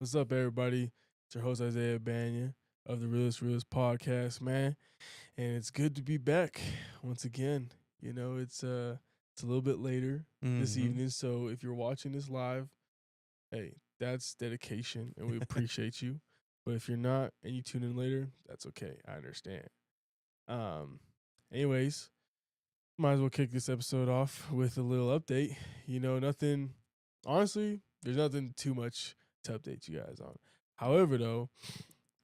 What's up, everybody? It's your host Isaiah Bagnah of the Realest Realist podcast, man. And it's good to be back once again. It's a little bit later this Mhm. evening, so if you're watching this live, hey, that's dedication, and we appreciate you. But if you're not and you tune in later, that's okay. I understand. Um, anyways, might as well kick this episode off with a little update. Nothing. Honestly, there's nothing too much to update you guys on. However, though,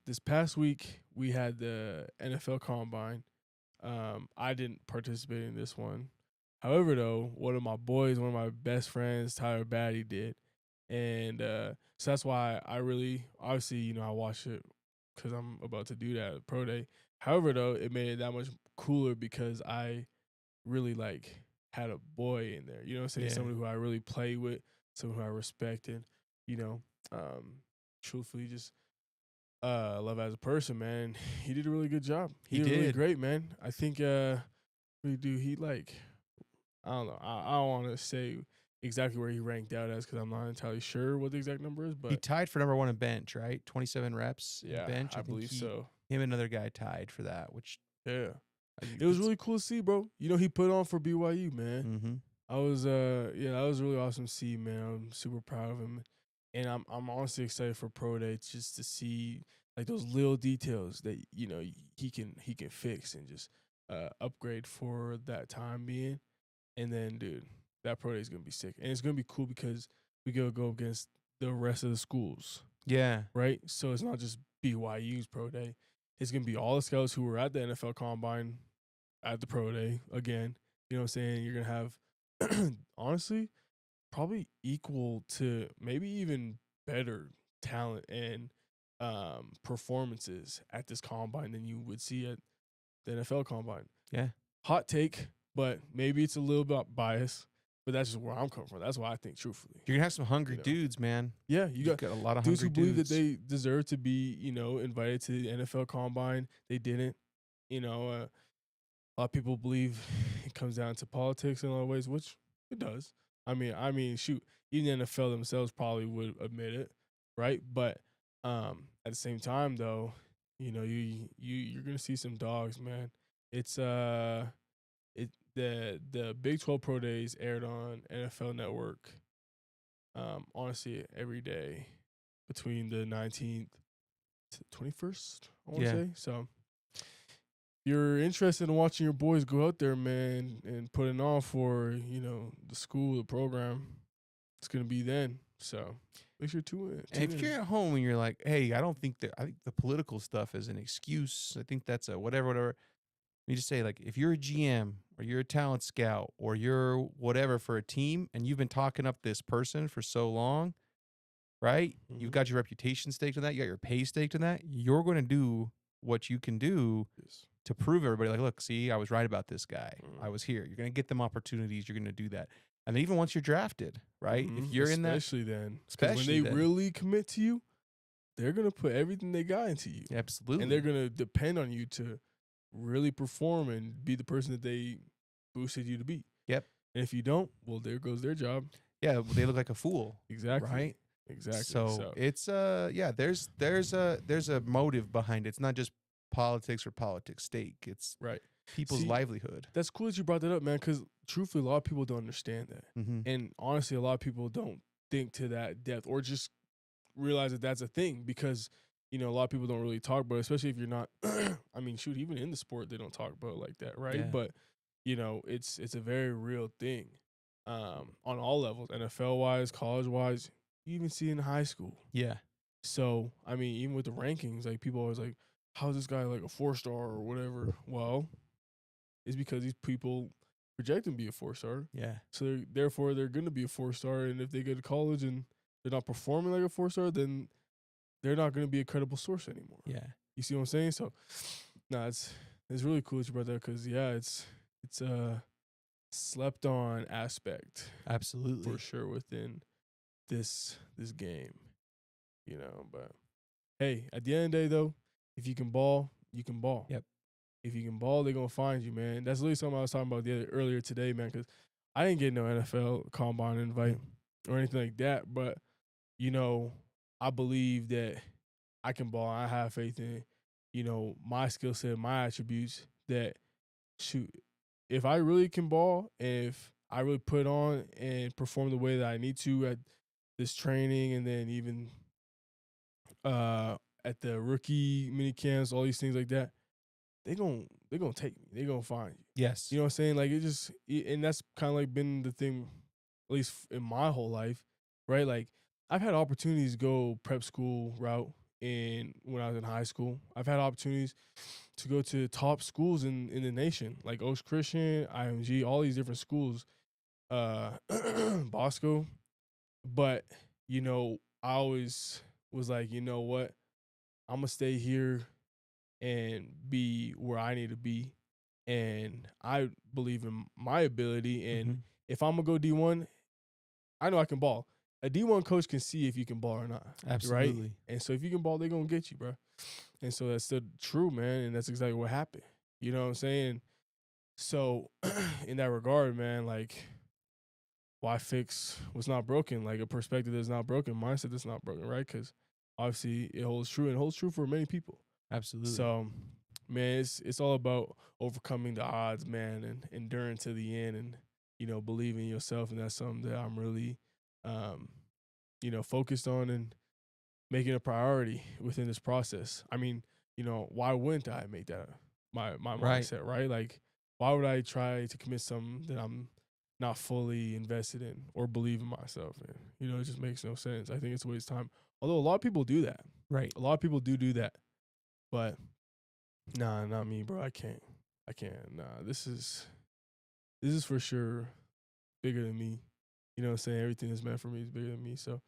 this past week we had the NFL Combine. I didn't participate in this one. However, though, one of my best friends, Tyler Batty, did, and so that's why I really, obviously, I watched it because I'm about to do that at Pro Day. However, though, it made it that much cooler because I really like had a boy in there. You know what I'm saying? Yeah. Somebody who I really play with, someone who I respected, you know. Truthfully just love as a person, man. He did a really good job. He did really did. great, man. I think he like I don't know. I don't want to say exactly where he ranked out as because I'm not entirely sure what the exact number is, He but tied for number one in bench, right? 27 reps in yeah, bench. I think believe so. him and another guy tied for that, which Yeah. It was really cool to see, bro. He put on for BYU, man. Mm-hmm. That was really awesome to see, man. I'm super proud of him. And I'm honestly excited for Pro Day just to see like those little details that, he can fix and just upgrade for that time being. And then, dude, that Pro Day is gonna be sick. And it's gonna be cool because we go against the rest of the schools. Yeah. Right? So it's not just BYU's Pro Day. It's gonna be all the scouts who were at the NFL Combine at the Pro Day again. You know what I'm saying? You're gonna have honestly probably equal to maybe even better talent and performances at this combine than you would see at the NFL Combine. Yeah. Hot take, but maybe it's a little bit biased. But that's just where I'm coming from. That's why I think, truthfully. You're going to have some hungry dudes, man. Yeah, you got a lot of dudes hungry who believe that dudes. they deserve to be, invited to the NFL Combine. They didn't. A lot of people believe it comes down to politics in a lot of ways, which it does. I mean, shoot, even the NFL themselves probably would admit it, right? But at the same time, though, you're gonna see some dogs, man. It's the Big 12 Pro Days aired on NFL Network. Honestly, every day between the 19th to 21st, I want to say. So you're interested in watching your boys go out there, man, and putting on for, the school, the program, it's going to be then. So make sure to And if you're at home and you're like, hey, I think the political stuff is an excuse. I think that's a whatever. You just say, like, if you're a GM or you're a talent scout or you're whatever for a team and you've been talking up this person for so long, right? Mhm. You've got your reputation staked on that. You got your pay staked on that. You're going to do what you can do to prove everybody, like, look, see, I was right about this guy. I was here. You're going to get them opportunities. You're going to do that. And then even once you're drafted, right? If you're in that, especially then, because when they really commit to you, they're going to put everything they got into you. Absolutely. And they're going to depend on you to really perform and be the person that they boosted you to be. Yep. And if you don't, well, there goes their job. Yeah, they look like a fool. Exactly. Right? Exactly. So it's there's a motive behind it. It's not just politics or politics stake. It's right. People's livelihood. That's cool that you brought that up, man, because truthfully, a lot of people don't understand that. Mm-hmm. And honestly, a lot of people don't think to that depth or just realize that that's a thing because, a lot of people don't really talk about it, especially if you're not, I mean, shoot, even in the sport, they don't talk about it like that, right? Yeah. But, it's a very real thing on all levels, NFL-wise, college-wise, you even see it in high school. Yeah. So, I mean, even with the rankings, like, people always like, how's this guy like a 4-star or whatever? Well, it's because these people project him to be a 4-star. Yeah. So therefore, they're going to be a 4-star. And if they go to college and they're not performing like a 4-star, then they're not going to be a credible source anymore. Yeah. You see what I'm saying? So, it's really cool that you brought that because, yeah, it's a slept on aspect. Absolutely. For sure within this game, but hey, at the end of the day, though, if you can ball, you can ball. Yep. If you can ball, they're going to find you, man. That's literally something I was talking about earlier today, man, because I didn't get no NFL Combine invite or anything like that. But, I believe that I can ball. I have faith in, my skill set, my attributes. That shoot, if I really can ball, and if I really put on and perform the way that I need to at this training, and then even uh at the rookie mini camps, all these things like that, they gonna take me. They gonna find you. Yes. You know what I'm saying? Like and that's kind of like been the thing, at least in my whole life, right? Like I've had opportunities to go prep school route in when I was in high school. I've had opportunities to go to top schools in the nation, like Oaks Christian, IMG, all these different schools, Bosco. But I always was like, you know what? I'm gonna stay here and be where I need to be. And I believe in my ability. And Mhm. if I'm gonna go D1, I know I can ball. A D1 coach can see if you can ball or not, right? Absolutely. And so if you can ball, they're gonna get you, bro. And so that's still true, man. And that's exactly what happened. You know what I'm saying? So in that regard, man, like why fix what's not broken? Like a perspective that's not broken, mindset that's not broken, right? Because obviously it holds true and holds true for many people. Absolutely. So, man, it's all about overcoming the odds, man, and enduring to the end, and believing in yourself, and that's something that I'm really, um, focused on and making a priority within this process. I mean, why wouldn't I make that my Right. mindset, right? Like, why would I try to commit something that I'm not fully invested in or believe in myself in? It just makes no sense. I think it's a waste of time. Although a lot of people do that. Right. A lot of people do that, but nah, not me, bro. I can't. I can't. Nah, this is for sure bigger than me. You know what I'm saying? Everything that's meant for me is bigger than me. So,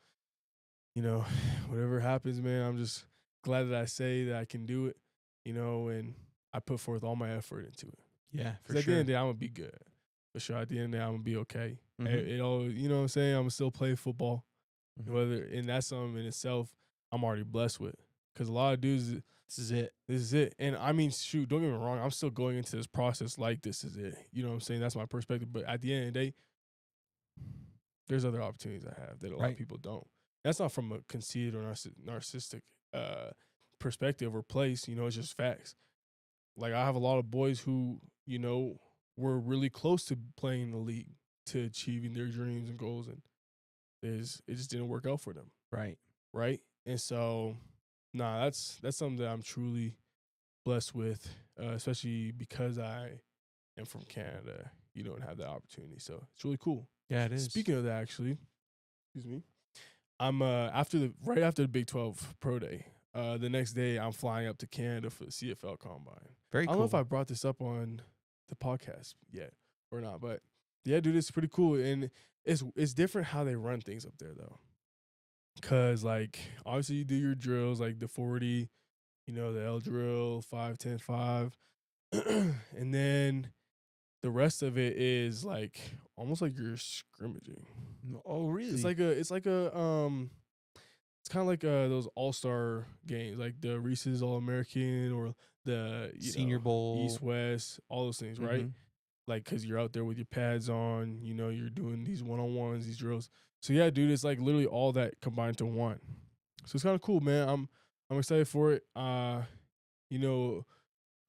you know, whatever happens, man, I'm just glad that I say that I can do it, and I put forth all my effort into it. Yeah, for Because at the end sure. of the day, I'm gonna be good. For sure. At the end of the day, I'm gonna be okay. Mhm. It all, you know what I'm saying? I'm gonna still play football. Mhm. And that's something in itself I'm already blessed with. Because a lot of dudes, This is it. this is it. And I mean, shoot, don't get me wrong. I'm still going into this process like this is it. You know what I'm saying? That's my perspective. But at the end of the day, there's other opportunities I have that a lot of Right. people don't. That's not from a conceited or narcissistic perspective or place. It's just facts. Like I have a lot of boys who, were really close to playing in the league, to achieving their dreams and goals, and it just didn't work out for them, Right. right? And so, nah, that's something that I'm truly blessed with, especially because I am from Canada, and have that opportunity. So it's really cool. Yeah, it is. Speaking of that, actually, excuse me, I'm right after the Big 12 Pro Day. The next day, I'm flying up to Canada for the CFL Combine. Very I don't know if I cool. brought this up on the podcast yet or not, but yeah, dude, it's pretty cool, and it's different how they run things up there though. Cause like obviously you do your drills like the 40, the L drill, 5, 10, 5. And then the rest of it is like almost like you're scrimmaging. Oh, It's really? like it's kind of like those all-star games, like the Reese's All-American or the, Senior East Bowl. West, all those things, right? Mhm. Like cuz you're out there with your pads on, you're doing these one-on-ones, these drills. So yeah, dude, it's like literally all that combined to one. So it's kind of cool, man. I'm excited for it. You know,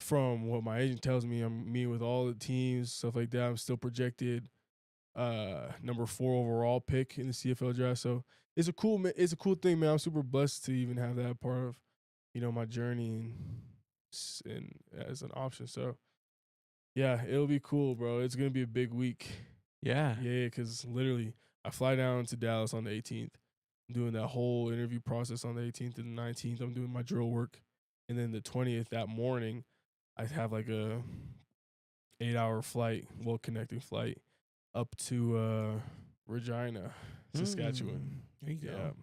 from what my agent tells me, I'm meeting with all the teams, stuff like that. I'm still projected number 4 overall pick in the CFL draft. So it's a cool thing, man. I'm super blessed to even have that part of, my journey and as an option. So yeah, it'll be cool, bro. It's gonna be a big week. Yeah. Yeah, because literally I fly down to Dallas on the 18th. I'm doing that whole interview process on the 18th and the 19th. I'm doing my drill work. And then the 20th that morning, I have like a 8-hour flight, well connecting flight up to Regina, Saskatchewan. There you Yeah. go.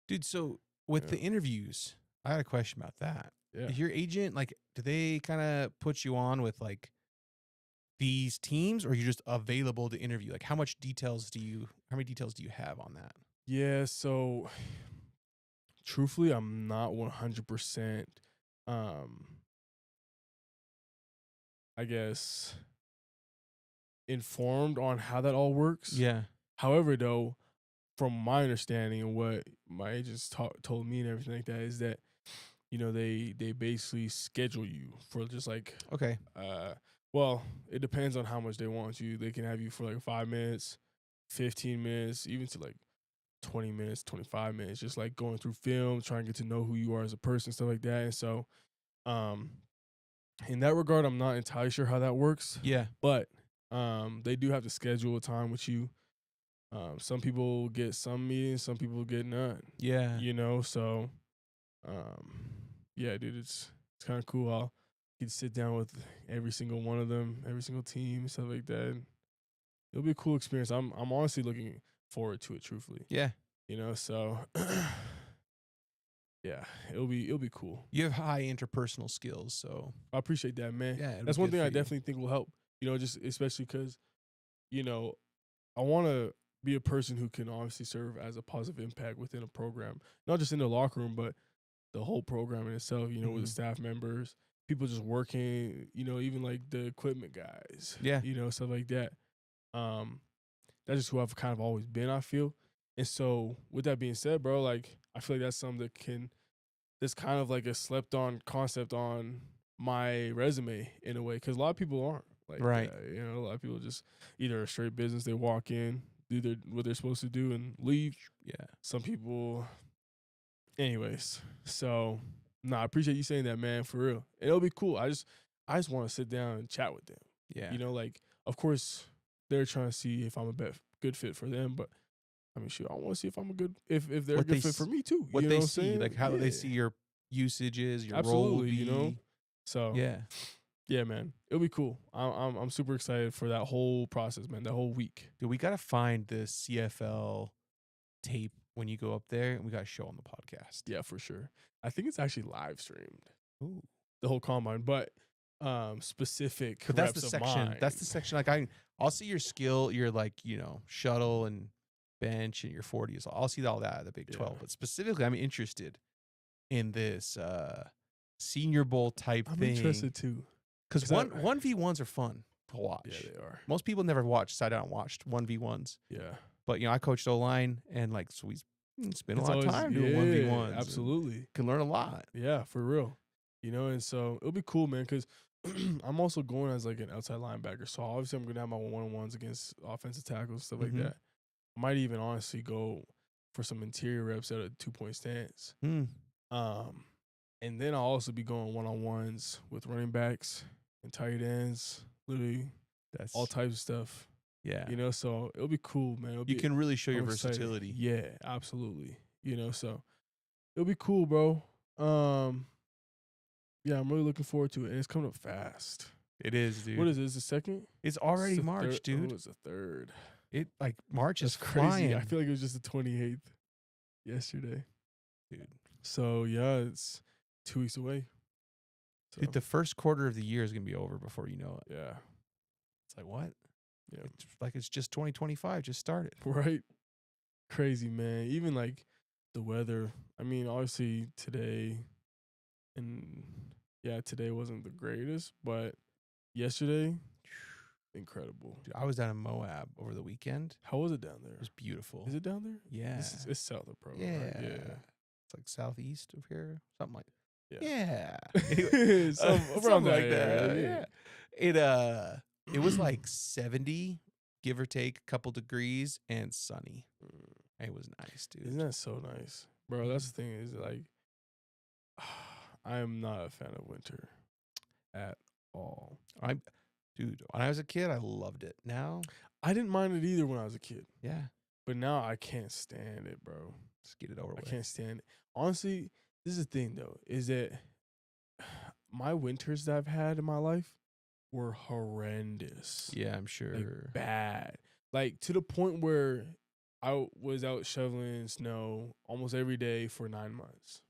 Dude, so with Yeah. the interviews, I had a question about that. Yeah. Is your agent like do they kind of put you on with like these teams or you're just available to interview? Like how many details do you have on that? Yeah, so truthfully, I'm not 100% um I guess informed on how that all works. Yeah. However, though, from my understanding and what my agents told me and everything like that is that they basically schedule you for just like Okay. well, it depends on how much they want you. They can have you for like 5 minutes, 15 minutes, even to like 20 minutes, 25 minutes, just like going through film, trying to get to know who you are as a person, stuff like that. And so, um, in that regard, I'm not entirely sure how that works, Yeah. but they do have to schedule a time with you. Some people get some meetings, some people get none. Yeah. So um, yeah, dude, it's kind of cool. I'll get to sit down with every single one of them, every single team, stuff like that. It'll be a cool experience. I'm honestly looking forward to it, truthfully. Yeah. So yeah, it'll be cool. You have high interpersonal skills, so I appreciate that, man. yeah, it'll That's be one good thing for I you. definitely think will help. Just especially because you know I want to be a person who can obviously serve as a positive impact within a program, not just in the locker room, but the whole program in itself. With the Mhm. staff members, people just working. Even like the equipment guys. Yeah. Stuff like that. Um, that's just who I've kind of always been. I feel, and so with that being said, bro, like I feel like that's something that's kind of like a slept on concept on my resume in a way, because a lot of people aren't like Right. that. A lot of people just either a straight business, they walk in, do what they're supposed to do, and leave. Yeah. Some people, anyways. So, I appreciate you saying that, man, for real. It'll be cool. I just want to sit down and chat with them. Yeah. Like of course they're trying to see if I'm a good fit for them, but I mean, shoot, I want to see if I'm a good if they're a What they good fit for me too. what You know they what I'm see, saying? like how they Yeah, see your usages, your role will absolutely. be. So Yeah. yeah, man, it'll be cool. I'm super excited for that whole process, man. That whole week. Dude, we gotta find the CFL tape when you go up there, and we gotta show on the podcast. Yeah, for sure. I think it's actually live streamed, Ooh. the whole combine, but specific But reps of mine. That's the section. Like I'll see your skill, your shuttle and bench and your 40s. I'll see all that at the Big Yeah. 12. But specifically, I'm interested in this Senior Bowl type I'm thing. interested too. Because 'Cause I- 1v1s are fun to watch. Yeah, they are. Most people never sat down and watched 1v1s. Yeah, But I coached O-line, and so we spend a it's lot of always time doing 1v1s. and Absolutely. can learn a lot. Yeah, for real. And so it'll be cool, man, because I'm also going as like an outside linebacker. So obviously I'm gonna have my one-on-ones against offensive tackles, stuff like Mhm. that. I might even honestly go for some interior reps at a 2-point stance. Hmm. And then I'll also be going one-on-ones with running backs and tight ends, literally That's all types of stuff. yeah. So it'll be cool, man. You can really show your I'm excited. versatility. Yeah, absolutely. So it'll be cool, bro. Yeah, I'm really looking forward to it, and it's coming up fast. It is, dude. What is it? Is it the second? It's already It's the March, third. dude. Oh, it's the third. March That's is crazy. flying. I feel like it was just the 28th yesterday. dude. So yeah, it's 2 weeks away. So, Dude, the first quarter of the year is gonna be over before you know it. yeah, It's like what? yeah, It's like it's just 2025 just started. right. Crazy, man. Even like the weather. I mean, obviously today, and today wasn't the greatest, but yesterday, incredible. Dude, I was down in Moab over the weekend. How was it down there? It was beautiful. Is it down there? Yeah. It's south of Provo. Yeah. Right? Yeah. It's like southeast of here, something like. Yeah. Yeah. Anyway, Around something that like that. area, Yeah. It was like 70, give or take a couple degrees, and sunny. It was nice, dude. Isn't that so nice, bro? That's the thing. Is like, I am not a fan of winter at all. Dude, when I was a kid, I loved it. Now, I didn't mind it either when I was a kid, yeah, but now I can't stand it, bro. just get it over I with. can't stand it. Honestly, this is the thing though, is that my winters that I've had in my life were horrendous. Yeah, I'm sure. Like bad. Like to the point where I was out shoveling snow almost every day for 9 months.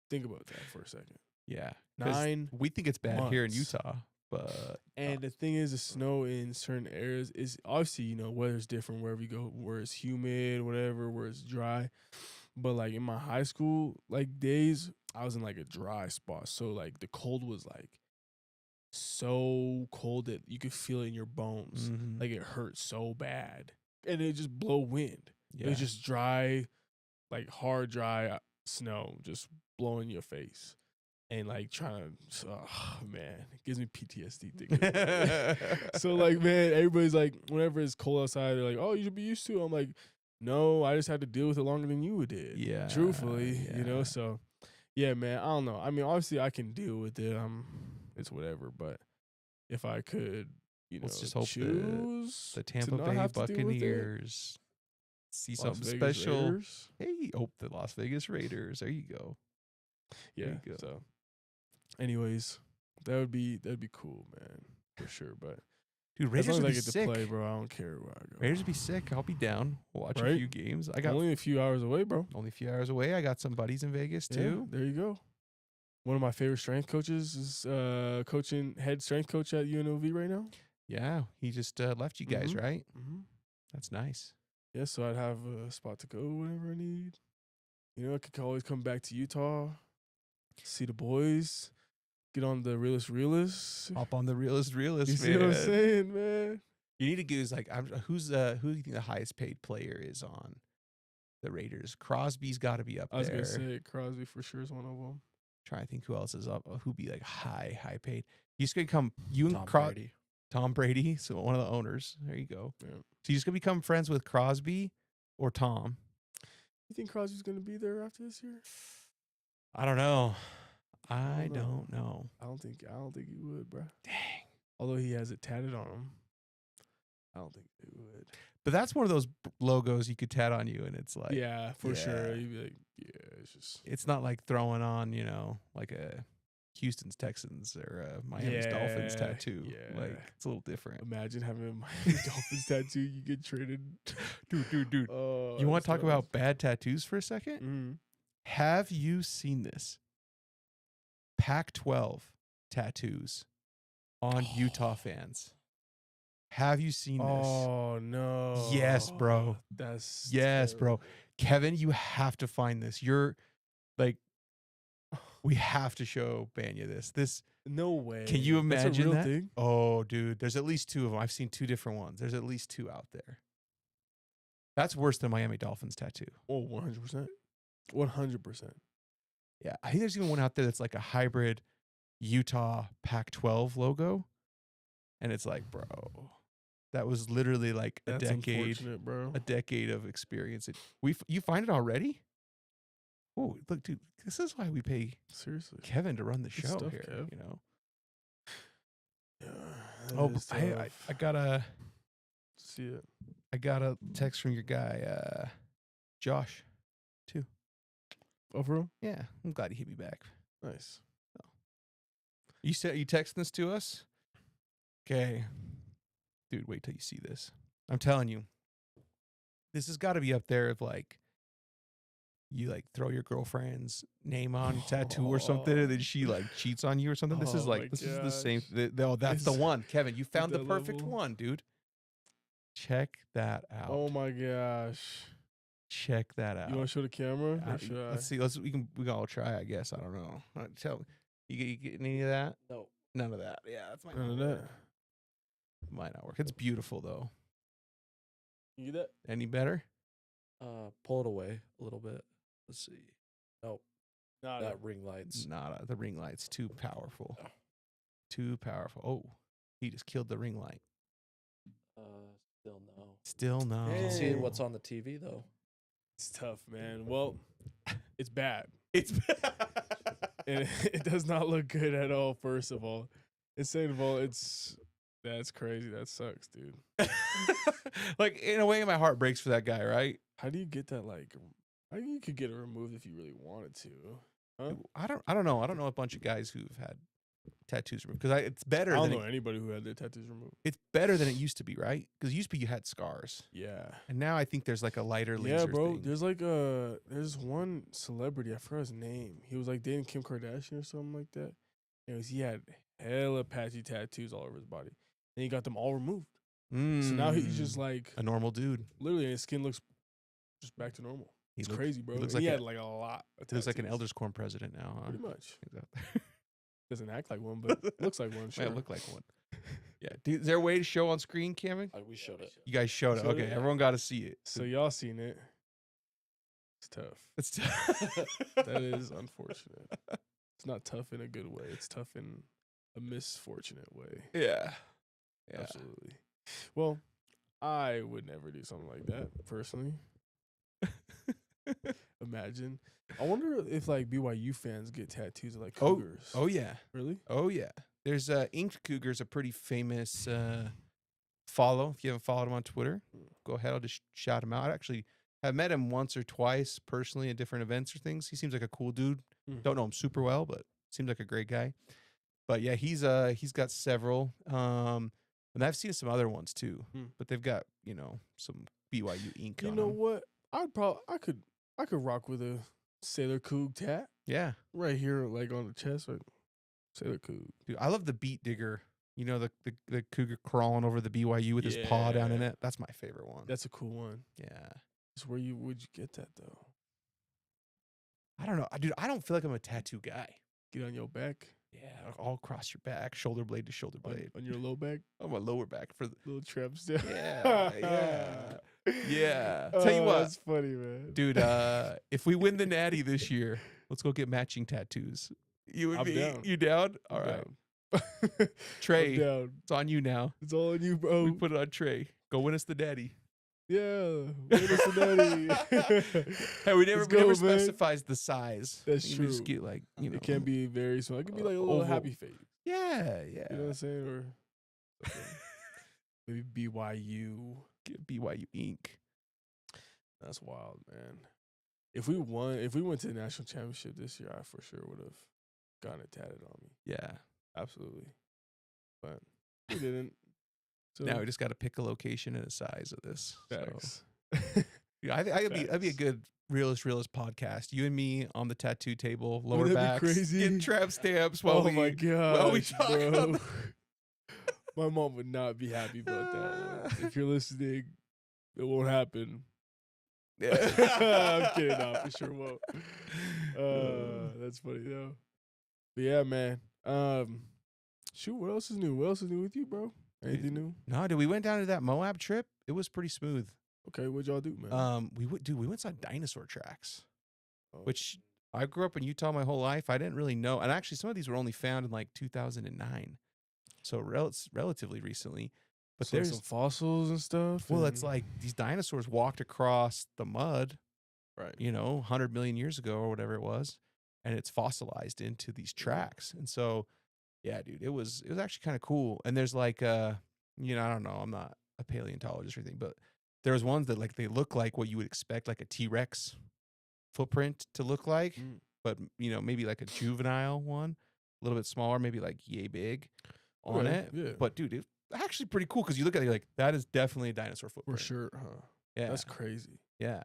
Think about that for a second. Yeah. 'Cause 9 we think it's bad here in months. Utah, but And the thing is, the snow in certain areas is obviously, weather's different wherever you go, where it's humid, whatever, where it's dry. But like in my high school days, I was in like a dry spot. So like the cold was like so cold that you could feel it in your bones. mhm. Like it hurt so bad. And it just blow wind. It was just dry, like hard, dry snow just blowing your face. And like trying to, oh man, it gives me PTSD thinking about it. So like, man, everybody's like, whenever it's cold outside, they're like, oh, you should be used to it. I'm like, no, I just had to deal with it longer than you did. Yeah. Truthfully, you know. So, yeah, man, I don't know. I mean, obviously, I can deal with it. It's whatever. But if I could, let's just hope choose the Tampa to not Bay have to deal with it, Buccaneers see Las something Vegas special. Raiders. Hey, the Las Vegas Raiders. There you go. Yeah. There you go. So, anyways, that'd be cool, man, for sure. But dude, as Raiders long as would I be get sick. to play, bro, I don't care where I go. Raiders would be sick. I'll be down. Watch a Right? few games. I got only a few hours away, bro. only a few hours away. I got some buddies in Vegas too. Yeah, there you go. One of my favorite strength coaches is coaching head strength coach at UNLV right now. Yeah, he just left you guys, right? Mm-hmm. That's nice. Yeah, so I'd have a spot to go whenever I need. You know, I could always come back to Utah, see the boys, get on the Realest Realist. Hop on the Realest Realist, You see what I'm saying, man? You need to go. Like, who do you think the highest paid player is on the Raiders? Crosby's got to be up there. I was gonna say Crosby for sure is one of them. Trying to think who else is up. Who'd be like high paid? He's gonna come. You and Brady. Tom Brady, so one of the owners. There you go. Yeah. So you're just gonna become friends with Crosby or Tom? You think Crosby's gonna be there after this year? I don't know. I don't don't know. I don't think he would, bro. Dang. Although he has it tatted on him, I don't think he would. But that's one of those logos you could tat on you, and it's like, yeah, for sure. yeah. You'd be like, yeah, it's just. It's not like throwing on, like a Houston's Texans or a Miami's Dolphins tattoo. Yeah. Like, it's a little different. Imagine having a Miami Dolphins tattoo. You get traded. Dude. Oh, You want that's to talk tough. about bad tattoos for a second? Mhm. Have you seen this? Pac-12 tattoos on Utah fans. Have you seen this? Oh no. Yes, bro. That's Yes, terrible. bro. Kevin, you have to find this. You're like, we have to show Bagnah this. No way. Can you That's a imagine real that? thing? Oh, dude, there's at least two of them. I've seen two different ones. There's at least two out there. That's worse than Miami Dolphins tattoo. Oh, 100%. 100%. Yeah, I think there's even one out there that's like a hybrid Utah Pac-12 logo, and it's like, bro, that was literally like That's unfortunate, bro. a decade of experience. You find it already? Oh, look, dude, this is why we pay Seriously. Kevin to run the Good show stuff, here. Kev. You know. Yeah. Oh, but I got a see it. text from your guy, Josh, too. Oh, for real? Yeah, I'm glad he hit me back. Nice. You said you texting this to us? Okay. Dude, wait till you see this. I'm telling you. This has got to be up there of like you like throw your girlfriend's name on a tattoo or something and then she like cheats on you or something. This is like is the same that's the one. Kevin, you found the perfect level? one, dude. Check that out. Oh my gosh. Check that out. You want to show the camera? Or should I? Let's see. We can all try, I guess. I don't know. Tell me. You get any of that? No. None of that. Yeah, that's my None of that. Might not work. It's beautiful though. You get that? Any better? Pull it away a little bit. Let's see. Nope. Nah, That ring lights. Nada. The ring light's too powerful. Too powerful. Oh, he just killed the ring light. Still no. Still no. You can see Hey. what's on the TV though. It's tough, man. Well, it's bad. It's And it does not look good at all, first of all. And second of all, that's crazy. That sucks, dude. like in a way, my heart breaks for that guy, right? How do you get that, like, I think you could get it removed if you really wanted to. Huh? I don't know. I don't know a bunch of guys who've had tattoos removed because it's better. I don't than know anybody who had their tattoos removed. It's better than it used to be, right? Because it used to be you had scars, Yeah. and now I think there's like a lighter laser. Yeah, bro. thing. There's like there's one celebrity, I forgot his name. He was like dating Kim Kardashian or something like that. Anyways, he had hella patchy tattoos all over his body. And he got them all removed. So now he's just like a normal dude. literally his skin looks just back to normal. It's crazy, bro. He looks And like he had like a lot of He looks like an tattoos. Elder's Corn president now. Huh? Pretty much. He's out there. Doesn't act like one, but looks like one. Sure. Might look like one. Yeah. Is there a way to show on screen, Cameron? We showed it. You guys showed it. Showed Okay, it? everyone got to see it. So y'all seen it. It's tough. It's That is unfortunate. It's not tough in a good way. It's tough in a misfortunate way. yeah. Absolutely. Well, I would never do something like that personally. Imagine. I wonder if like BYU fans get tattoos of like cougars. Oh yeah. Really? Oh yeah. There's Inked Cougar's a pretty famous follow. If you haven't followed him on Twitter, go ahead. I'll just shout him out. I actually have met him once or twice personally at different events or things. He seems like a cool dude. Don't know him super well, but seems like a great guy. But yeah, he's got several. And I've seen some other ones too. But they've got, some BYU ink You on know them. what? I could rock with a Sailor Coug tat Yeah. right here, like on the chest. Like Sailor Coug. Dude, I love the beat digger. You know, the cougar crawling over the BYU with his paw down in Yeah. it. That's my favorite one. That's a cool one. Yeah. Just would you get that though? I don't know. Dude, I don't feel like I'm a tattoo guy. Get on your back, Yeah, all across your back, shoulder blade to shoulder blade. on your low back, On my lower back for the little traps down. Yeah. Tell you what, that's funny, man. dude, if we win the Natty this year, let's go get matching tattoos. You and I'm me. down. You down? All I'm right. down. Trey, I'm down. it's on you now. It's all on you, bro. We put it on Trey. Go win us the Daddy. Yeah, win us the Natty. Hey, we never Let's go, man. specifies the size. That's You can just true. get like, It can be very small. It could be like a little oval. happy face. Yeah, yeah. You know what I'm saying? Or something. Maybe BYU. Get BYU ink. That's wild, man. If we went to the national championship this year, I for sure would have gotten it tatted on me. Yeah. Absolutely. But we didn't. So Now we just got to pick a location and a size of this. So. facts. Yeah, I think that'd be a Facts. good realist podcast. You and me on the tattoo table, lower Wouldn't that backs, be crazy? getting trap stamps while Oh my god. while we talk on the- My mom would not be happy about that one. If you're listening, it won't happen. I'm kidding. No, for sure won't. That's funny though. But yeah, man. Shoot, what else is new? What else is new with you, bro? Anything new? No, dude, we went down to that Moab trip. It was pretty smooth. Okay, what'd y'all do, man? We went and saw dinosaur tracks, Oh, which I grew up in Utah my whole life. I didn't really know, and actually, some of these were only found in like 2009, so relatively recently. But so like there's some fossils and stuff. well, it's and- like these dinosaurs walked across the mud, right. 100 million years ago or whatever it was, and it's fossilized into these tracks. And so, yeah, dude, it was actually kind of cool. And there's like, I don't know, I'm not a paleontologist or anything, but there's ones that like they look like what you would expect like a T-Rex footprint to look like, but maybe like a juvenile one, a little bit smaller, maybe like yay big on Okay, it. yeah. But dude, it's actually pretty cool because you look at it, you're like, that is definitely a dinosaur For footprint. sure, huh? Yeah, That's crazy. yeah.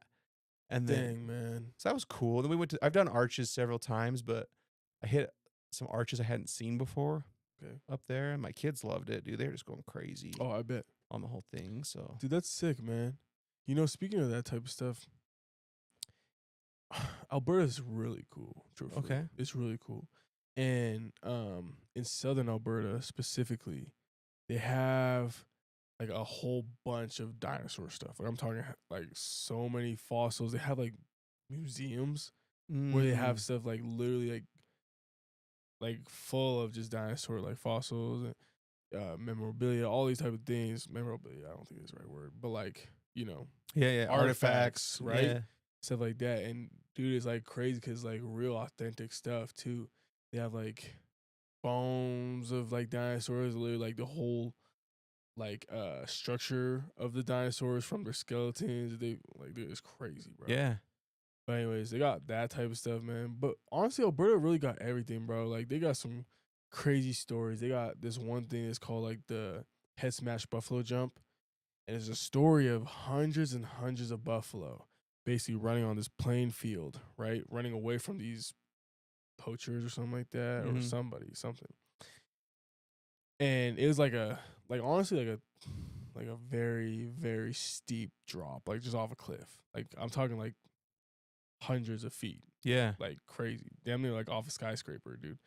And then Dang, man. so that was cool. Then we went to, I've done arches several times, but I hit some arches I hadn't seen before Okay. up there, and my kids loved it, dude. They were just going crazy Oh, I bet. on the whole thing. So Dude, that's sick, man. Speaking of that type of stuff, Alberta's really cool. Truthfully. Okay. It's really cool. And in southern Alberta specifically, they have like a whole bunch of dinosaur stuff. Like I'm talking like so many fossils. They have like museums where they have stuff like literally like full of just dinosaur like fossils and memorabilia, all these type of things. Memorabilia, I don't think is the right word, but like, yeah, artifacts, right? Yeah. Stuff like that. And dude, it's like crazy because like real authentic stuff too. They have like bones of like dinosaurs, literally like the whole like structure of the dinosaurs from their skeletons. They like, dude, it's crazy, bro. Yeah. But anyways, they got that type of stuff, man. But honestly, Alberta really got everything, bro. Like they got some crazy stories. They got this one thing that's called like the head smash buffalo jump. And it's a story of hundreds and hundreds of buffalo basically running on this plain field, right? Running away from these poachers or something like that, or something. And it was honestly like a very, very steep drop, like just off a cliff. Like I'm talking like hundreds of feet, Yeah. like crazy, damn near like off a skyscraper, dude.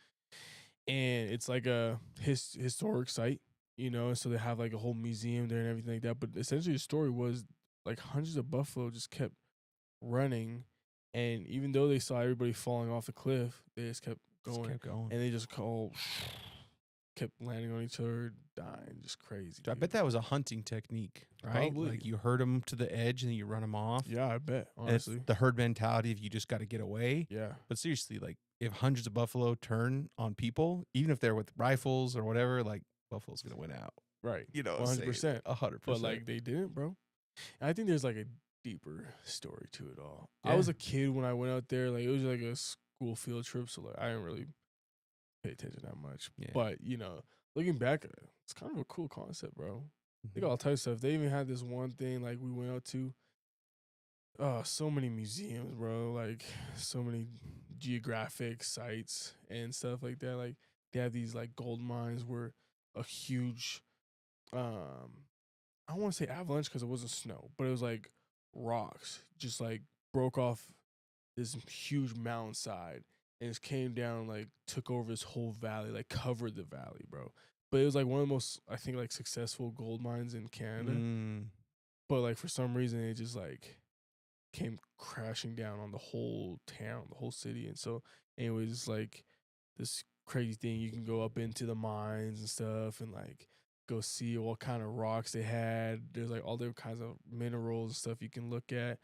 And it's like a historic site, you know, and so they have like a whole museum there and everything like that. But essentially, the story was like hundreds of buffalo just kept running, and even though they saw everybody falling off the cliff, they just kept Just going, kept going. and they just kept landing on each other, dying, just crazy. So I bet that was a hunting technique, right? Probably. Like you herd them to the edge and then you run them off. Yeah, I bet. And it's Honestly, the herd mentality of you just got to get away. yeah, But seriously, like if hundreds of buffalo turn on people, even if they're with rifles or whatever, like buffalo's gonna win out. right. You know, 100%. 100%. But like they didn't, bro. And I think there's like a deeper story to it all. I Yeah. was a kid when I went out there. Like it was like a school field trip, so like I didn't really pay attention that much. Yeah. But you know, looking back at it, it's kind of a cool concept, bro. They Mhm. got all types of stuff. They even had this one thing like we went out to. So many museums, bro. Like so many geographic sites and stuff like that. Like they have these like gold mines where a huge, I don't want to say avalanche because it wasn't snow, but it was like rocks just like broke off this huge mountainside and just came down, like took over this whole valley, like covered the valley, bro. But it was like one of the most, I think, like successful gold mines in Canada. Mm. But like for some reason, it just like came crashing down on the whole town, the whole city. And so, anyways, it's like this crazy thing. You can go up into the mines and stuff and like go see what kind of rocks they had. There's like all different kinds of minerals and stuff you can look at.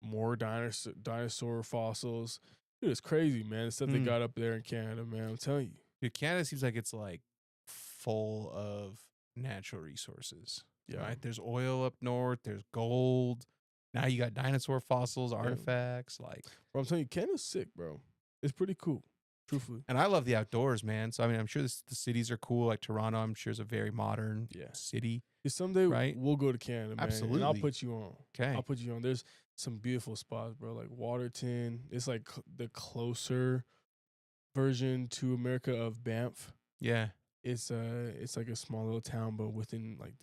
More dinosaur fossils. Dude, it's crazy, man. The stuff they Mm. got up there in Canada, man. I'm telling you. Dude, Canada seems like it's like full of natural resources. Yeah. Right? There's oil up north, there's gold. Now you got dinosaur fossils, artifacts, like Bro, I'm telling you, Canada's sick, bro. It's pretty cool. Truthfully. and I love the outdoors, man. So I mean, I'm sure the cities are cool. Like Toronto, I'm sure is a very modern Yeah. city. Someday Right? we'll go to Canada, man. And I'll Absolutely. put you on. Okay. I'll put you on. There's some beautiful spots, bro. Like Waterton. It's like the closer version to America of Banff. Yeah. It's like a small little town, but within like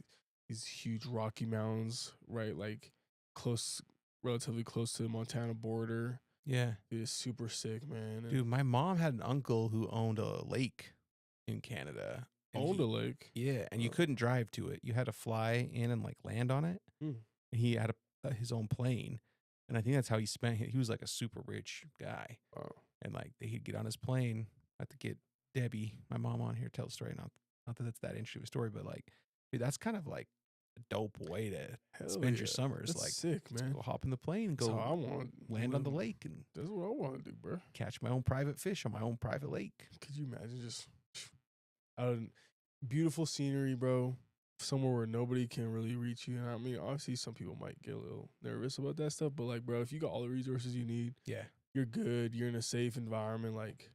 these huge Rocky Mountains, right? Like relatively close to the Montana border. Yeah. It is super sick, man. And Dude, my mom had an uncle who owned a lake in Canada. and owned he- a lake. Yeah, and you Oh. couldn't drive to it. You had to fly in and like land on it. Hmm. And he had his own plane, and I think that's how he spent. He was like a super rich guy, Wow. and like he'd get on his plane. I have to get Debbie, my mom, on here to tell the story. Not that that's that interesting of a story, but like, dude, that's kind of like a dope way to Hell spend your yeah. summers. That's Like, sick, let's man. go hop in the plane, and That's go how I want land on the lake, and That's what I want to do, bro. catch my own private fish on my own private lake. Could you imagine just beautiful scenery, bro? Somewhere where nobody can really reach you. And I mean, obviously, some people might get a little nervous about that stuff, but like, bro, if you got all the resources you need, Yeah. you're good. You're in a safe environment. Like,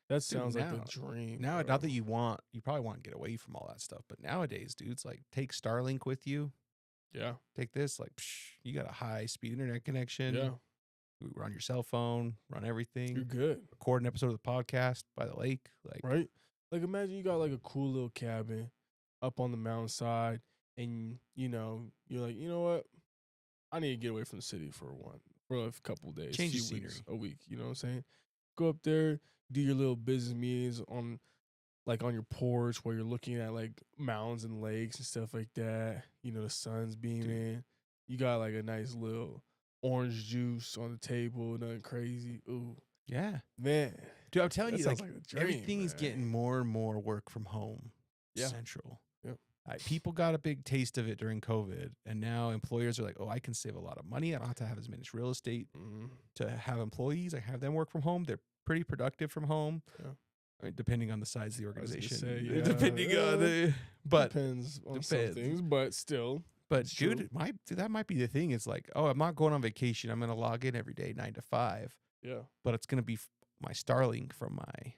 that sounds like the dream. Now, bro. not that you probably want to get away from all that stuff, but nowadays, dude, it's like take Starlink with you. Yeah. Take this, like, you got a high speed internet connection. Yeah. You run your cell phone, run everything. You're good. Record an episode of the podcast by the lake. Like, Right? Like, imagine you got like a cool little cabin up on the mountainside, and you're like, you know what? I need to get away from the city for a couple days, Change the few weeks, scenery. a week. You know what I'm saying? Go up there, do your little business meetings on your porch while you're looking at like mountains and lakes and stuff like that. You know, the sun's beaming. You got like a nice little orange juice on the table, nothing crazy. Ooh, yeah. man. Dude, I'm telling That you, sounds like, like a dream, everything is man. getting more and more work from home central. Yep. People got a big taste of it during COVID, and now employers are like, oh, I can save a lot of money. I don't have to have as much real estate to have employees. I have them work from home. They're pretty productive from home. Yeah. I mean, depending on the size of the I was gonna organization. say, yeah. Depending on the, but depends on some depends. things, but still. But It's dude, true. that might be the thing. It's like, oh, I'm not going on vacation. I'm going to log in every day, 9 to 5. Yeah. But it's going to be my Starlink from my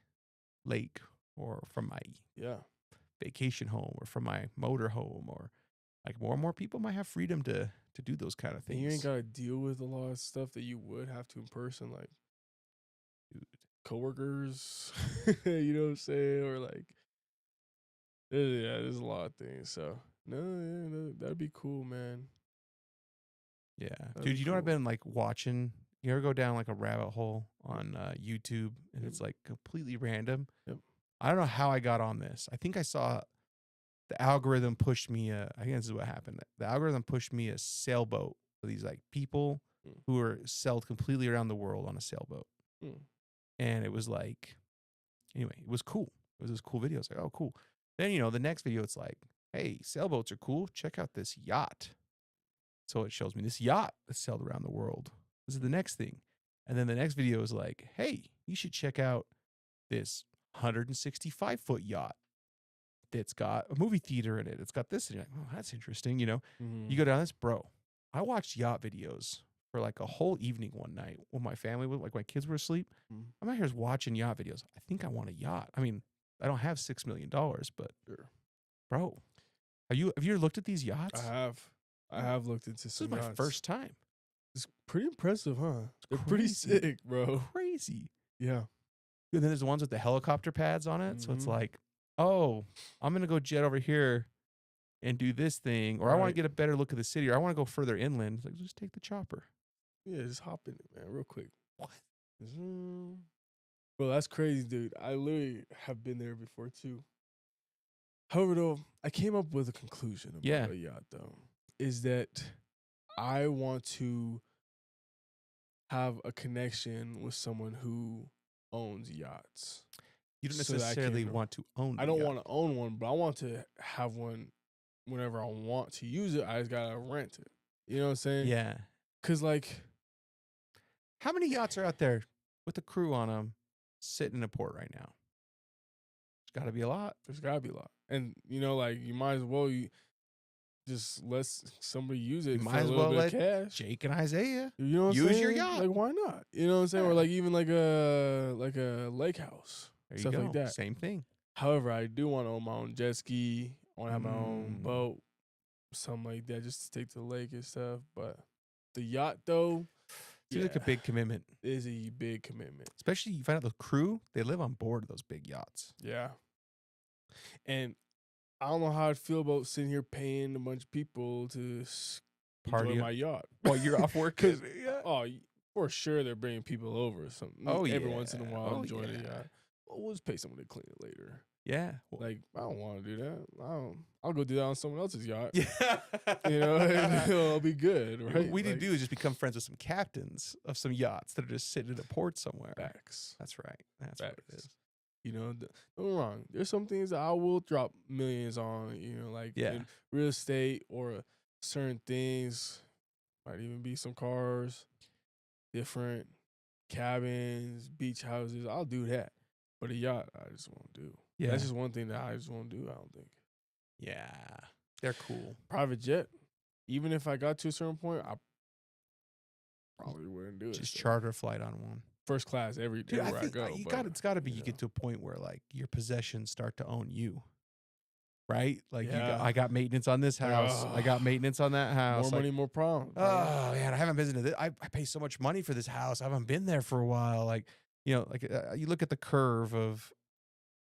lake or from my Yeah. vacation home or from my motor home, or like more and more people might have freedom to do those kind of And you things. ain't got to deal with a lot of stuff that you would have to in person, like Dude. coworkers, you know what I'm saying? Or like, there's a lot of things. So, no, that'd be cool, man. Yeah. That'd Dude, be you know what I've cool. been like watching? You ever go down like a rabbit hole on YouTube and it's like completely random? Yep. I don't know how I got on this. I think I saw the algorithm pushed me. I think this is what happened. The algorithm pushed me a sailboat for these like people who were sailed completely around the world on a sailboat, and it was like, anyway, it was cool. It was this cool video. It's like, oh, cool. Then the next video, it's like, hey, sailboats are cool. Check out this yacht. So it shows me this yacht that sailed around the world. This is the next thing, and then the next video is like, hey, you should check out this 165-foot yacht that's got a movie theater in it. It's got this, and you're like, oh, that's interesting. You go down this, bro. I watched yacht videos for like a whole evening one night when my family was like, my kids were asleep. I'm out here watching yacht videos. I think I want a yacht. I mean, I don't have $6 million, but bro, have you ever looked at these yachts? I have looked into some This is my yachts. first time. It's pretty impressive, huh? They're crazy. pretty sick, bro. Crazy. Yeah. And then there's the ones with the helicopter pads on it. So it's like, oh, I'm going to go jet over here and do this thing. Or I want to get a better look at the city. Or I want to go further inland. It's like, just take the chopper. Yeah, just hop in it, man, real quick. What? Bro, that's crazy, dude. I literally have been there before, too. However, though, I came up with a conclusion about a yacht, though. Is that I want to have a connection with someone who owns yachts. You don't necessarily want to own I don't want to own one, but I want to have one whenever I want to use it. I just got to rent it. You know what I'm saying? Yeah. Because, like, how many yachts are out there with a crew on them sitting in a port right now? There's got to be a lot. There's got to be a lot. And, like, you might as well just let somebody use it. You for might a as little well bit let of cash. Jake and Isaiah You know what I'm use saying? your yacht. Like, why not? You know what I'm saying? Or, like, even like a lake house. There you stuff go. like that. Same thing. However, I do want to own my own jet ski. I want to have my own boat, something like that, just to take to the lake and stuff. But the yacht, though, Seems like a big commitment. It is a big commitment. Especially you find out the crew, they live on board of those big yachts. Yeah. And I don't know how I'd feel about sitting here paying a bunch of people to Party enjoy my yacht while you're off work. Oh, for sure they're bringing people over or something. Oh, Every yeah. once in a while, Oh, enjoy the yeah. yacht. We'll just pay someone to clean it later. Yeah. Like, I don't want to do that. I'll go do that on someone else's yacht. Yeah. It'll be good, right? What we need to do is just become friends with some captains of some yachts that are just sitting in a port somewhere. Facts. That's right. That's what it is. Don't get me wrong. There's some things that I will drop millions on, like in real estate or certain things. Might even be some cars, different cabins, beach houses. I'll do that. But a yacht, I just won't do. Yeah. That's just one thing that I just won't do, I don't think. Yeah. They're cool. Private jet, even if I got to a certain point, I probably wouldn't do it. Just charter a flight on one. First class everywhere I go. It's got to be you get to a point where like your possessions start to own you. Right? Like I got maintenance on this house. I got maintenance on that house. More money, more problems. Oh man, I haven't visited this. I pay so much money for this house. I haven't been there for a while. Like, you look at the curve of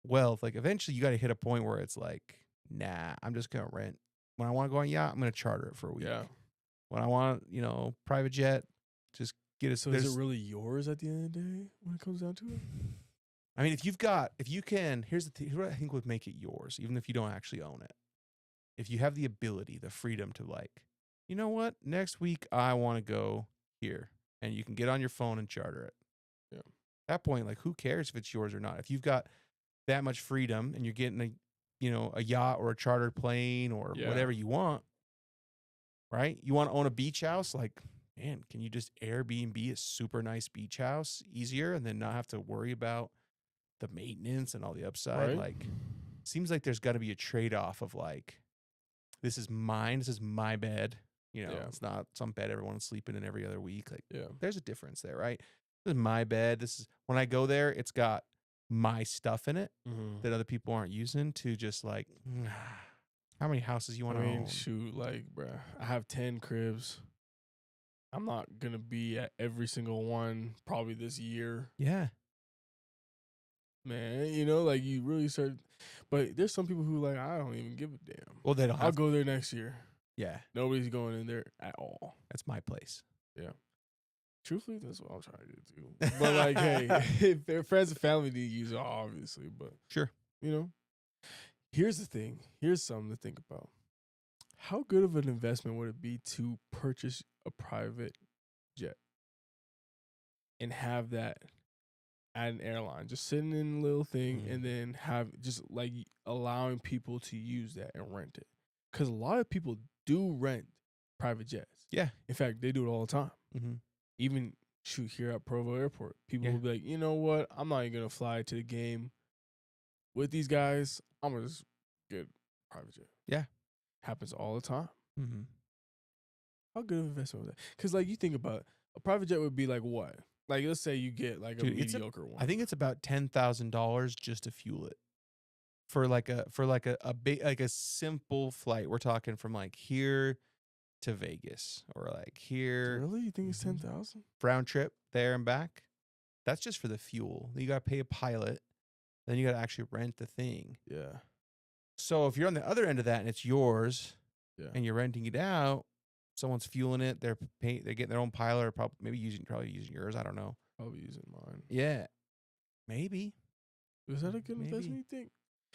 wealth. Like eventually you got to hit a point where it's like, nah, I'm just going to rent. When I want to go on yacht, I'm going to charter it for a week. Yeah. When I want, private jet, just get it. So is it really yours at the end of the day when it comes down to it? I mean, here's what I think would make it yours, even if you don't actually own it. If you have the ability, the freedom to like, you know what, next week I want to go here, and you can get on your phone and charter it. Yeah. At that point, like, who cares if it's yours or not? If you've got that much freedom and you're getting a yacht or a chartered plane or whatever you want, right? You want to own a beach house, like, man, can you just Airbnb a super nice beach house easier and then not have to worry about the maintenance and all the upside? Right. Like, seems like there's got to be a trade-off of like, this is mine, this is my bed. It's not some bed everyone's sleeping in every other week. Like, there's a difference there, right? This is my bed. This is when I go there, it's got my stuff in it that other people aren't using to just like, how many houses you want to own? Shoot, like, bruh, I have 10 cribs. I'm not going to be at every single one probably this year. Yeah. Man, like you really start, but there's some people who like, I don't even give a damn. Well, they don't have I'll go there next year. Yeah. Nobody's going in there at all. That's my place. Yeah. Truthfully, that's what I'm trying to do. But like, hey, if their friends and family need to use it, obviously, but sure. Here's the thing. Here's something to think about. How good of an investment would it be to purchase a private jet and have that at an airline, just sitting in a little thing, and then have just like allowing people to use that and rent it? Because a lot of people do rent private jets. Yeah. In fact, they do it all the time. Mm-hmm. Even shoot here at Provo Airport, people Yeah. will be like, you know what? I'm not even gonna fly to the game with these guys. I'm gonna just get a private jet. Yeah. Happens all the time. Mm-hmm. How good of an investment was that? Because like you think about it, a private jet would be like what? Like let's say you get like Dude, a mediocre one. I think it's about $10,000 just to fuel it for like a simple flight. We're talking from like here to Vegas or like here Really? You think it's Mhm. 10,000? round trip there and back. That's just for the fuel. Then you got to pay a pilot. Then you got to actually rent the thing. Yeah. So if you're on the other end of that and it's yours Yeah. and you're renting it out, someone's fueling it. They're getting their own pilot or probably using yours. I don't know. Probably using mine. Yeah, maybe. Is that a good Maybe. investment, you think?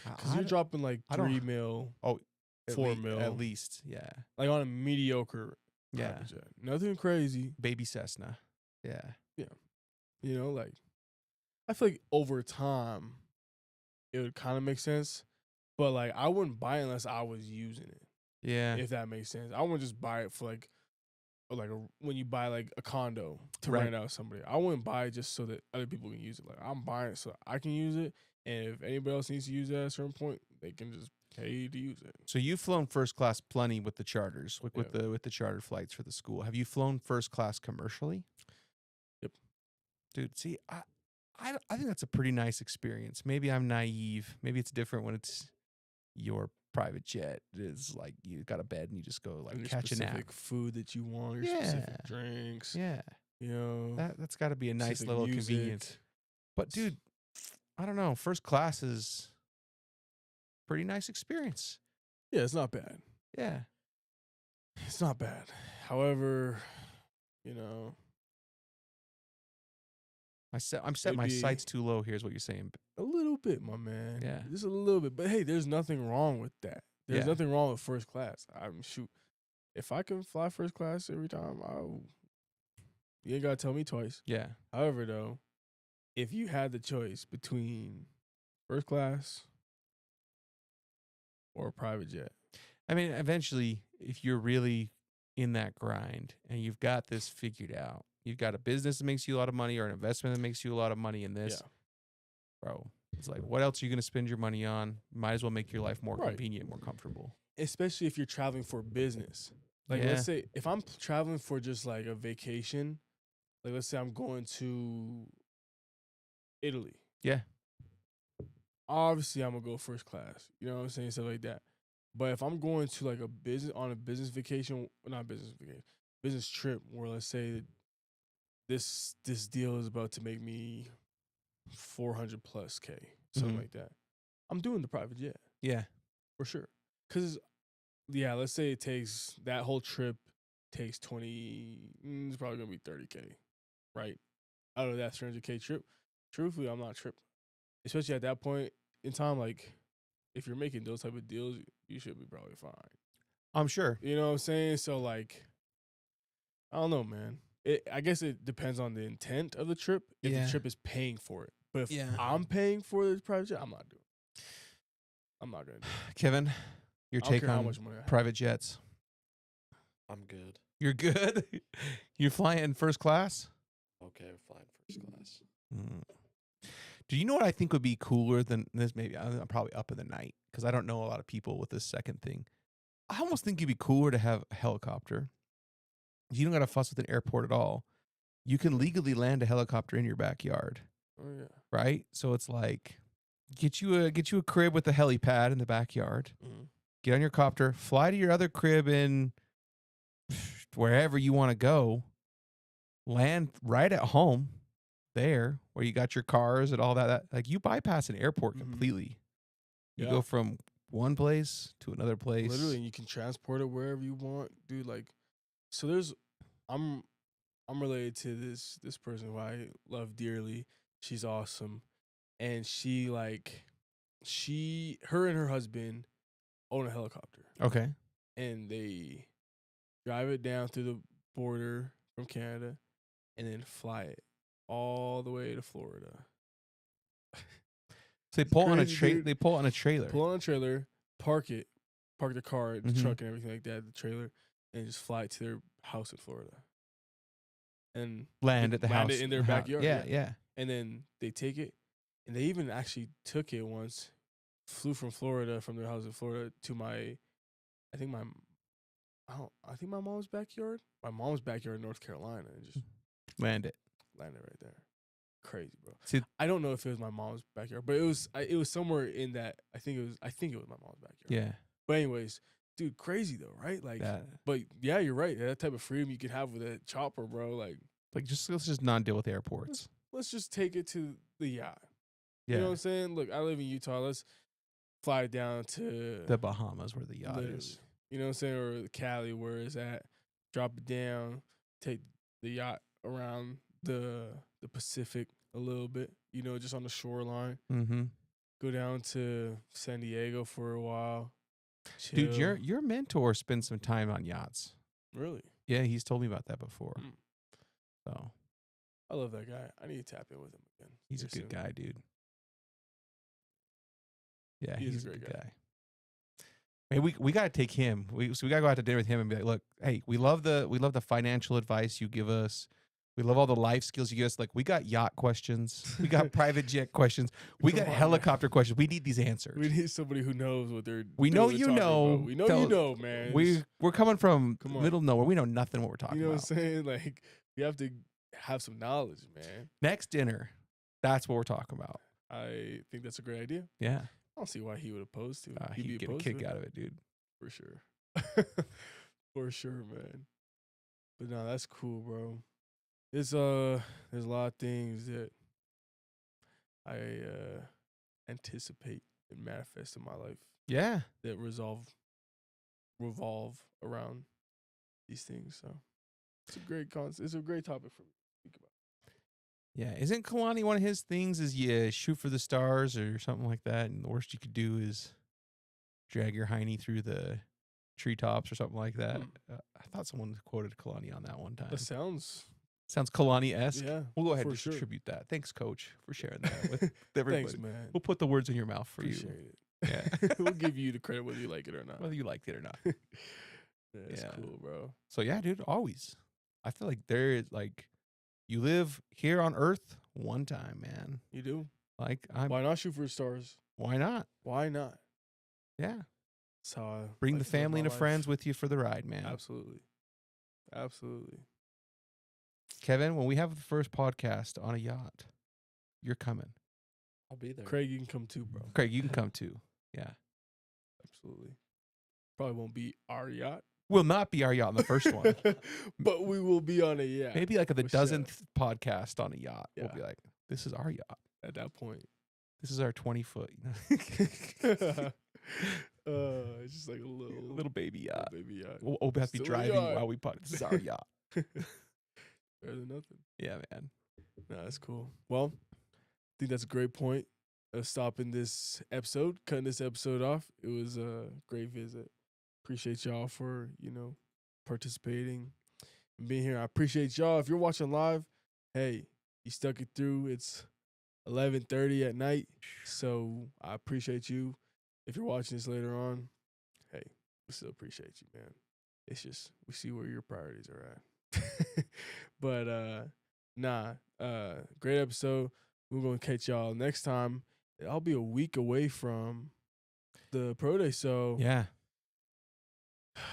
I Because you're don't- dropping like I don't- 3 mil, at 4 lea- mil. at least. Yeah, like on a mediocre yeah. private jet. Nothing crazy. Baby Cessna. Yeah, You know, like I feel like over time it would kind of make sense. But like I wouldn't buy it unless I was using it. yeah. If that makes sense. I wouldn't just buy it for like when you buy like a condo to Right. rent out somebody. I wouldn't buy it just so that other people can use it. Like I'm buying it so I can use it, and if anybody else needs to use it at a certain point, they can just pay to use it. So you've flown first class plenty with the charters, like Yeah. with the charter flights for the school. Have you flown first class commercially? Yep. Dude, see, I think that's a pretty nice experience. Maybe I'm naive. Maybe it's different when it's your private jet. It's like you got a bed and you just go like And your catch a nap. specific food that you want, your Yeah. specific drinks. Yeah, You know, that's got to be a nice specific little music. convenience. But dude, I don't know. First class is pretty nice experience. Yeah, it's not bad. Yeah. It's not bad. However, you know, I'm It'd set my be- sights too low here is what you're saying. a little bit, my man. Yeah. Just a little bit. But hey, there's nothing wrong with that. There's Yeah. nothing wrong with first class. I'm shoot. If I can fly first class every time, you ain't gotta tell me twice. Yeah. However, though, if you had the choice between first class or a private jet, I mean, eventually, if you're really in that grind and you've got this figured out, you've got a business that makes you a lot of money or an investment that makes you a lot of money in this, yeah, bro, it's like, what else are you going to spend your money on? Might as well make your life more Right. convenient, more comfortable. especially if you're traveling for business. Like, Yeah. let's say if I'm traveling for just like a vacation, like let's say I'm going to Italy. Yeah. Obviously, I'm gonna go first class. You know what I'm saying? Stuff like that. But if I'm going to like a business vacation, not business vacation, business trip, where let's say this deal is about to make me 400 plus K, something Mhm. like that. I'm doing the private jet Yeah. for sure. Cause yeah, let's say it takes that whole trip takes 20. It's probably gonna be 30K, right? Out of that 300K trip. Truthfully, I'm not tripping, especially at that point in time. Like, if you're making those type of deals, you should be probably fine. I'm sure. You know what I'm saying? So like, I don't know, man. I guess it depends on the intent of the trip. If Yeah. the trip is paying for it, but if Yeah. I'm paying for the private jet, I'm not doing it. I'm not gonna do it. Kevin, your I don't take care how on much money I have. private jets. I'm good. You're good? You're flying first class? Okay, we're flying first class. Mm. Do you know what I think would be cooler than this? Maybe I'm probably up in the night because I don't know a lot of people with this second thing. I almost think it'd be cooler to have a helicopter. You don't got to fuss with an airport at all. You can legally land a helicopter in your backyard, Oh yeah. right? So it's like get you a crib with a helipad in the backyard. Mhm. Get on your copter, fly to your other crib in wherever you want to go. Land right at home there where you got your cars and all that. Like you bypass an airport Mhm. completely. You Yeah. go from one place to another place. Literally, and you can transport it wherever you want, dude. Like, so I'm related to this person who I love dearly. She's awesome, and she her and her husband own a helicopter, Okay. and they drive it down through the border from Canada, and then fly it all the way to Florida. So they It's pull on a crazy, dude. They pull on a trailer. Pull on a trailer, park the car, the Mhm. truck, and everything like that, the trailer, and just fly it to their house in Florida. And Land they at the land house it in their the hou- backyard. Yeah. And then they take it, and they even actually took it once, flew from Florida, from their house in Florida to I think my mom's backyard. My mom's backyard in North Carolina, and just Land it. landed right there. Crazy, bro. See, I don't know if it was my mom's backyard, but it was somewhere in that. I think it was my mom's backyard. yeah. But anyways, dude, crazy though, right? Like, That. but yeah, you're right. That type of freedom you can have with a chopper, bro. Like, Like, let's just not deal with airports. let's just take it to the yacht. Yeah. You know what I'm saying? Look, I live in Utah. Let's fly it down to The Bahamas where the yacht literally, is. you know what I'm saying? Or Cali, where it's at. Drop it down, take the yacht around the Pacific a little bit, you know, just on the shoreline. Mm-hmm. Go down to San Diego for a while. Chill. Dude, your mentor spends some time on yachts. Really? Yeah, he's told me about that before. Mm. So I love that guy. I need to tap in with him again. he's a here good soon. guy, dude. Yeah, He is he's a a great good guy. guy. Man, we gotta take him. We gotta go out to dinner with him and be like, look, hey, we love the financial advice you give us. We love all the life skills you give us. Like, we got yacht questions. We got private jet questions. We Come got on, man. helicopter questions. We need these answered. We need somebody who knows what they're. We know they're you talking know. About. We know Tell- you know, man. We're coming from Come on. middle of nowhere. We know nothing what we're talking You know about. what I'm saying? Like, we have to have some knowledge, man. Next dinner, that's what we're talking about. I think that's a great idea. Yeah. I don't see why he would oppose to it. He'd be get a opposed kick to it. out of it, dude. For sure. For sure, man. But no, that's cool, bro. There's a lot of things that I anticipate and manifest in my life Yeah. that revolve around these things. So it's a great concept. It's a great topic for me to think about. Yeah. Isn't Kalani one of his things is you shoot for the stars or something like that, and the worst you could do is drag your hiney through the treetops or something like that. I thought someone quoted Kalani on that one time. That sounds Sounds Kalani-esque. yeah. We'll go ahead for and sure. distribute that. Thanks, Coach, for sharing that with everybody. Thanks, man. We'll put the words in your mouth for Appreciate you. it. Yeah. We'll give you the credit whether you like it or not. Whether you liked it or not. It's Yeah. cool, bro. So yeah, dude, always. I feel like there is like you live here on Earth one time, man. You do. Like Why not shoot for the stars? why not? Why not? Yeah. That's how I Bring like the to live family my and the life. friends with you for the ride, man. Absolutely. Absolutely. Kevin, when we have the first podcast on a yacht, you're coming. I'll be there. Craig, you can come too, bro. Craig, you can come too. Yeah. Absolutely. Probably won't be our yacht. Will not be our yacht on the first one. But we will be on a yacht. Maybe like the for sure. dozenth podcast on a yacht. We'll Yeah. be like, this is our yacht. At that point. This is our 20-foot. It's just like a little baby yacht. baby yacht. We'll have to be Still a driving yacht. while we pod. This is our yacht. Better than nothing. Yeah, man. No, that's cool. Well, I think that's a great point of stopping this episode, cutting this episode off. It was a great visit. Appreciate y'all for, participating and being here. I appreciate y'all. If you're watching live, hey, you stuck it through. It's 11:30 at night. So I appreciate you. If you're watching this later on, hey, we still appreciate you, man. It's just we see where your priorities are at. But great episode. We're gonna catch y'all next time. I'll be a week away from the pro day, so Yeah.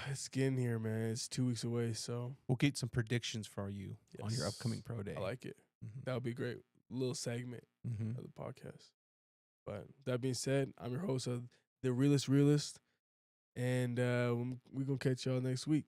it's getting here, man. It's 2 weeks away, so We'll get some predictions for you on your Yes. upcoming pro day. I like it. Mhm. That would be a great little segment Mhm. of the podcast. But that being said, I'm your host of the Realest Realist, and we're gonna catch y'all next week.